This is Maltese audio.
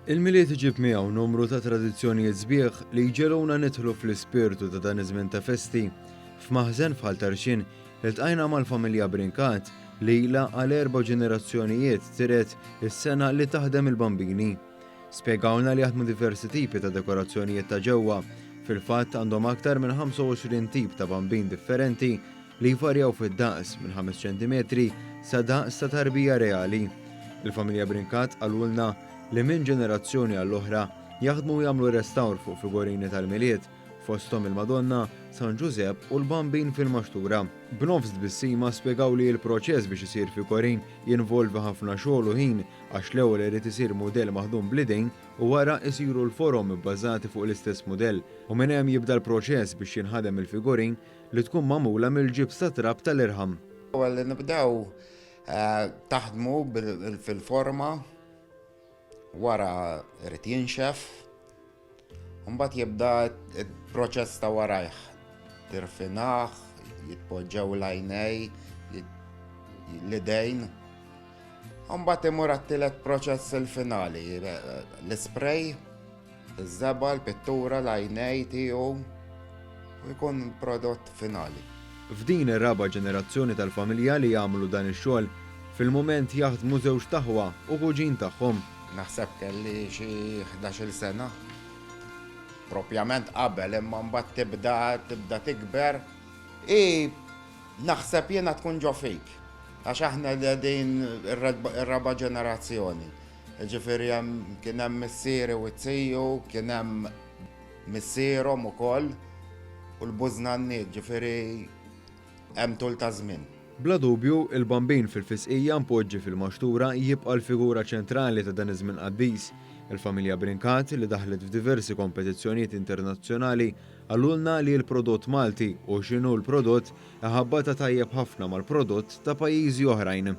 Il-miliet iġib miegħu numru ta' tradizzjonijiet sbieħ li jġeluna nidħlu fl-ispirtu ta' dan iż-żmien ta' festi. F'maħżen bħal Tarxin iltqajna mal-familja Brinkat li ilha għal 4 ġenerazzjonijiet tiret is-sena li taħdem il-bambini. Spjegawna li jaħdmu diversi tipi ta' dekorazzjonijiet ta' ġewwa. Fil-fatt għandhom aktar minn 25 tip ta' bambin differenti li jvarjaw fid-daqs minn 5 cm sa daqs ta' tarbija reali. Il-familja Brinkat qalulna li minn ġenerazzjoni għall-oħra jaħdmu jagħmlu restawr fuq figurini tal-miliet fosthom il-Madonna, San Giuseppe u l-bambin fil-maxtura. B'nofs bissima spjegaw li l-proċess biex isir figurin jinvolvi ħafna xogħol u ħin għax l-ewwel irid isir mudell maħdum bl-idejn u wara isiru l-forom bbażati fuq l-istess mudell u minn hemm jibda l-proċess biex jinħadem il-figurin li tkun magħmula mill-ġibs ta' trab tal-irħam. Ewwel nibdew taħdmu fil-forma wara irid jinxef, mbagħad jibda il-proċess ta' warajh. Tirfinaħ, jitpoġġew l-għajnej, l-idejn. Mbagħad imur għat-tielet proċess il-finali, l-isprej, iż-żebal, pittura, l-għajnej tiegħu u jkun prodott finali. F'din ir-raba' ġenerazzjoni tal-familja li jagħmlu dan ix-xogħol fil-mument jaħdmu żewġ taħwa u kuġin tagħhom. Naħseb kelli xi 11-il sena. Propjament qabel imma mbagħad tibda tikber. Naħseb jiena tkun ġo fik. Għax aħna din ir-raba' ġenerazzjoni. Ġifieri kien hemm missieri u tziju, kien hemm missierhom ukoll u l-bużnanniet, ġifieri hemm tul ta' żmien. Bla dubju, il-bambin fil-fisqija mpoġġi fil-maxtura jibqa' l-figura ċentrali ta' dan iż-żmien qaddis. Il-familja Brinkat li daħlet f'diversi kompetizzjonijiet internazzjonali għallulna li l-prodott Malti u x'inhu l-prodott ħabba ta' tajjeb ħafna mal-prodott ta' pajjiżi oħrajn.